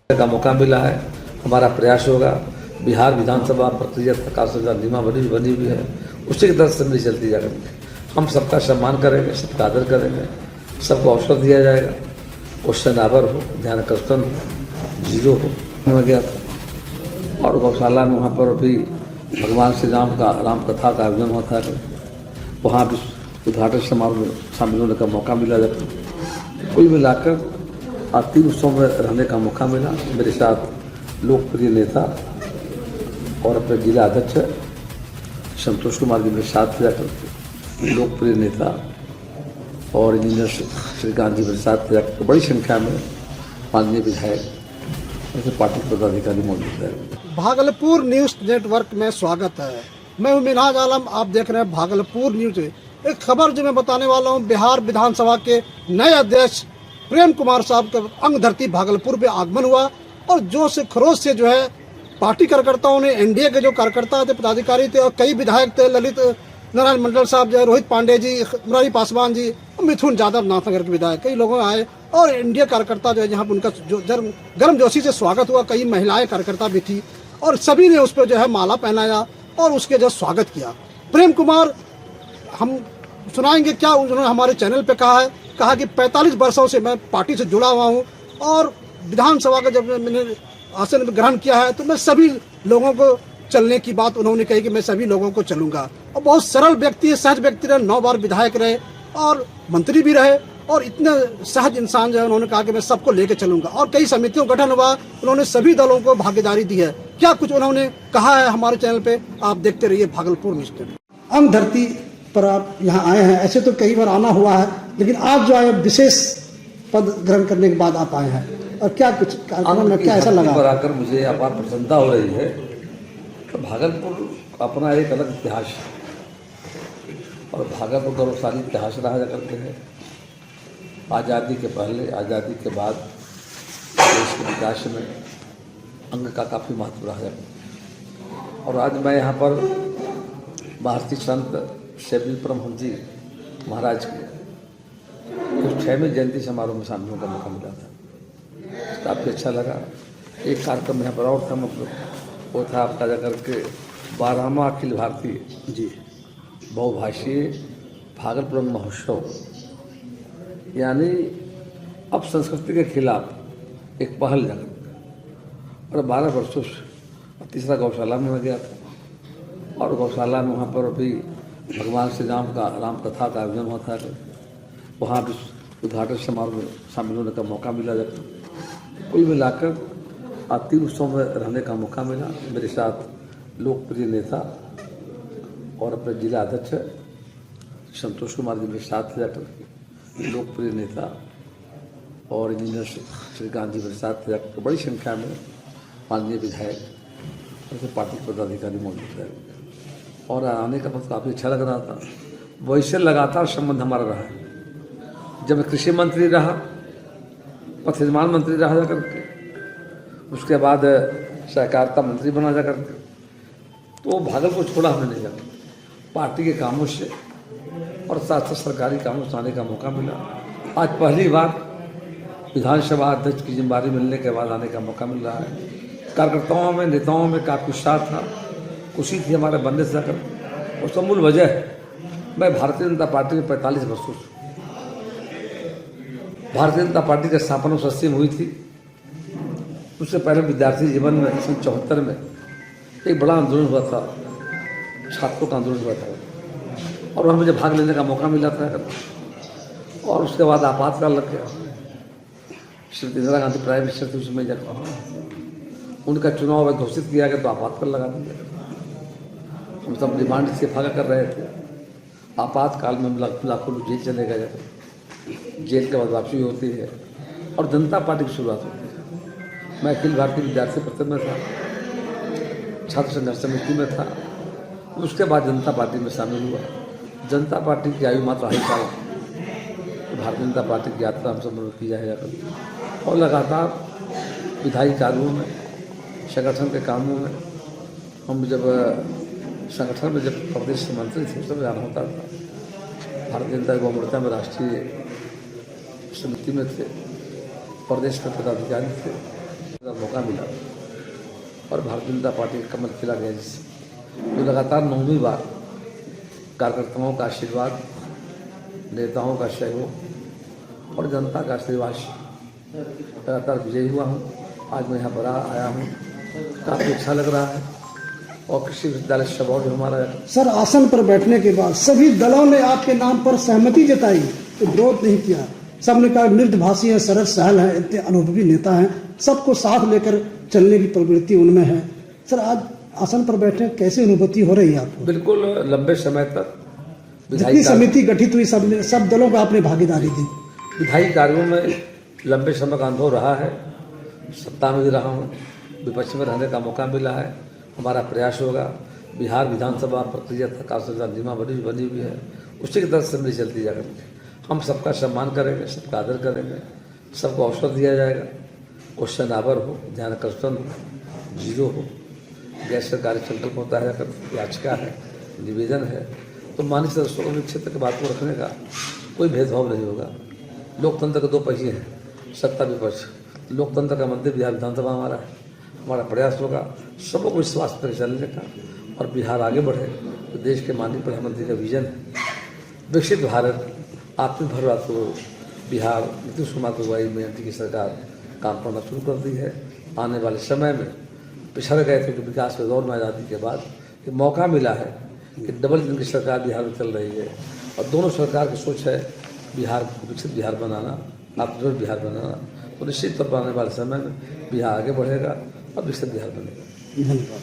का मौका मिला है। हमारा प्रयास होगा बिहार विधानसभा प्रक्रिया प्रकार से नियमावली बनी हुई है उसी की तरफ से नहीं चलती जाएगी। हम सबका सम्मान करेंगे, सबका आदर करेंगे, सबको अवसर दिया जाएगा। क्वेश्चन आवर हो, ध्यान आकर्षण हो, जीरो हो गया था। और गौशाला में वहाँ पर भी भगवान श्री राम का राम कथा का आयोजन होता है, वहाँ भी उद्घाटन समारोह में शामिल होने का मौका मिला जाता है। कुल मिलाकर आरती उत्सव में रहने का मौका मिला। मेरे साथ लोकप्रिय नेता और अपने जिला अध्यक्ष संतोष कुमार जी मेरे साथ जाकर, लोकप्रिय नेता और इंजीनियर श्रीकांत जी मेरे साथ जाकर बड़ी संख्या में माननीय विधायक और पार्टी पदाधिकारी मौजूद है। भागलपुर न्यूज नेटवर्क में स्वागत है। मैं हूं मिनहाज आलम, आप देख रहे हैं भागलपुर न्यूज। एक खबर जो मैं बताने वाला हूं, बिहार विधानसभा के नए अध्यक्ष प्रेम कुमार साहब का अंग धरती भागलपुर पे आगमन हुआ और जोश खरोश से जो है पार्टी कार्यकर्ताओं ने, एनडीए के जो कार्यकर्ता थे, पदाधिकारी थे और कई विधायक थे, ललित नारायण मंडल साहब जो है, रोहित पांडे जी, मुरारी पासवान जी, मिथुन यादव नाथनगर के विधायक, कई लोग आए और एनडीए कार्यकर्ता जो है यहाँ पर उनका जो गर्मजोशी से स्वागत हुआ। कई महिलाएं कार्यकर्ता भी थी और सभी ने उस पर जो है माला पहनाया और उसके जो स्वागत किया। प्रेम कुमार, हम सुनाएंगे क्या उन्होंने हमारे चैनल पे कहा कि 45 वर्षों से मैं पार्टी से जुड़ा हुआ हूँ और विधानसभा का जब मैंने आसन ग्रहण किया है तो मैं सभी लोगों को चलने की बात उन्होंने कही कि मैं सभी लोगों को चलूंगा। और बहुत सरल व्यक्ति है, सहज व्यक्ति रहे, 9 बार विधायक रहे और मंत्री भी रहे और इतने सहज इंसान जो है, उन्होंने कहा कि मैं सबको लेके चलूंगा। और कई समितियों का गठन हुआ, उन्होंने सभी दलों को भागीदारी दी है। क्या कुछ उन्होंने कहा है हमारे चैनल पे, आप देखते रहिए भागलपुर न्यूज। अंग धरती पर आप यहाँ आए हैं, ऐसे तो कई बार आना हुआ है, लेकिन आज जो आए विशेष पद ग्रहण करने के बाद आप आए हैं और क्या कुछ कार्यक्रम में क्या ऐसा लगा? पर आकर मुझे अपार प्रसन्नता हो रही है। तो भागलपुर अपना एक अलग इतिहास है और भागलपुर गौरवशाली इतिहास रहा जा करते हैं। आज़ादी के पहले, आज़ादी के बाद देश के विकास में अंग का काफ़ी महत्व रहा है। और आज मैं यहाँ पर भारतीय संत शैविल परमहंस जी महाराज के 6वें जयंती समारोह में शामिल होने का मौका मिला था। काफ़ी अच्छा लगा। एक कार्यक्रम यहाँ पर और था, मतलब वो था आपका जाकर के 12वां अखिल भारतीय जी बहुभाषीय भागलपुर महोत्सव, यानी अब संस्कृति के खिलाफ एक पहल जगह। और 12 वर्षों से तीसरा गौशाला में गया था और गौशाला में वहाँ पर भी भगवान श्री राम का राम कथा का आयोजन होता है, वहाँ भी उद्घाटन समारोह में शामिल होने का मौका मिला जाता है। कुल मिलाकर आरती उत्सव में रहने का मौका मिला। मेरे साथ लोकप्रिय नेता और अपने जिला अध्यक्ष संतोष कुमार जी मेरे साथ जाकर, लोकप्रिय नेता और इंजीनियर श्रीकांत जी मेरे साथ जाकर बड़ी संख्या में माननीय विधायक और पार्टी पदाधिकारी मौजूद है। और आने का बस काफ़ी अच्छा लग रहा था। वैसे लगातार संबंध हमारा रहा है। जब मैं कृषि मंत्री रहा, पथ निर्माण मंत्री रहा जा करके, उसके बाद सहकारिता मंत्री बना जा करके, तो भागलपुर छोड़ा हमने नहीं जाता। पार्टी के कामों से और साथ साथ सरकारी कामों से आने का मौका मिला। आज पहली बार विधानसभा अध्यक्ष की जिम्मेदारी मिलने के बाद आने का मौका मिल रहा है। कार्यकर्ताओं में, नेताओं में काफ़ी उत्साह था, खुशी थी हमारे बनने से जाकर। उसका मूल वजह है, मैं भारतीय जनता पार्टी में 45 वर्षों से, भारतीय जनता पार्टी की स्थापना 1980 में हुई थी। उससे पहले विद्यार्थी जीवन में 1974 में एक बड़ा आंदोलन हुआ था, छात्रों का आंदोलन हुआ था और वहाँ मुझे भाग लेने का मौका मिला था। और उसके बाद आपातकाल लग गया। श्रीमती इंदिरा गांधी प्राइम मिनिस्टर थी उसमें जाकर, उनका चुनाव घोषित किया गया तो आपातकाल लगा दिया। हम सब डिमांड इस्तीफा कर रहे थे। आपातकाल में हम लाखों लोग जेल चले गए। जेल के बाद वापसी होती है और जनता पार्टी की शुरुआत होती है। मैं अखिल भारतीय विद्यार्थी परिषद में था, छात्र संघर्ष समिति में था, उसके बाद जनता पार्टी में शामिल हुआ। जनता पार्टी की आयु मात्र 2.5 साल, भारतीय जनता पार्टी की यात्रा हम सब की जाएगा और लगातार विधायी कार्यों में, संगठन के कामों में हम जब संगठन में जब प्रदेश के मंत्री थे सब जाना होता था। भारतीय जनता युवा मोर्चा में राष्ट्रीय समिति में थे, प्रदेश के पदाधिकारी थे। मौका मिला और भारतीय जनता पार्टी का कमल खिला गया, जिससे जो लगातार 9वीं बार कार्यकर्ताओं का आशीर्वाद, नेताओं का सहयोग और जनता का आशीर्वाद लगातार विजयी हुआ हूँ। आज मैं यहाँ पर आया हूँ, काफ़ी अच्छा लग रहा है और कृषि विश्वविद्यालय से बहुत हमारा। सर, आसन पर बैठने के बाद सभी दलों ने आपके नाम पर सहमति जताई, तो विरोध नहीं किया। सबने कहा मृदभाषी हैं, सरल सहल हैं, इतने अनुभवी नेता हैं, सबको साथ लेकर चलने की प्रवृत्ति उनमें है। सर, आज आसन पर बैठने कैसी अनुभूति हो रही है आपको? बिल्कुल, लंबे समय तक जितनी समिति गठित हुई सब दलों को आपने भागीदारी दी। विधायी कार्यों में लंबे समय का अनुभव रहा है, सत्ता में भी रहा हूँ, विपक्ष में रहने का मौका मिला है। हमारा प्रयास होगा, बिहार विधानसभा प्रक्रिया का नीमा बनी हुई है, उसी की तरफ से मेरी चलती जाएगी। हम सबका सम्मान करेंगे, सबका आदर करेंगे, सबको अवसर दिया जाएगा। क्वेश्चन आवर हो, ध्यान आकर्षण हो, जीरो हो, गैर सरकारी संकल्प होता है, अगर याचिका है, निवेदन है, तो माननीय सदस्यों को क्षेत्र की बात को रखने का कोई भेदभाव नहीं होगा। लोकतंत्र के 2 पहिए हैं, सत्ता विपक्ष। लोकतंत्र का मंदिर बिहार विधानसभा हमारा है। हमारा प्रयास होगा सबको विश्वास पर चलने का और बिहार आगे बढ़े। तो देश के माननीय प्रधानमंत्री का विजन है विकसित भारत, आत्मनिर्भर भारत को बिहार नीतीश कुमार की अगुवाई में एनडीए की सरकार काम करना शुरू कर दी है। आने वाले समय में पिछड़ गए थे कि विकास के दौर में आज़ादी के बाद कि मौका मिला है कि डबल इंजन की सरकार बिहार में चल रही है और दोनों सरकार की सोच है बिहार को विकसित बिहार बनाना, आत्मनिर्भर बिहार बनाना। तो निश्चित तौर पर आने वाले समय में बिहार आगे बढ़ेगा और विकसित बिहार बनेगा। धन्यवाद।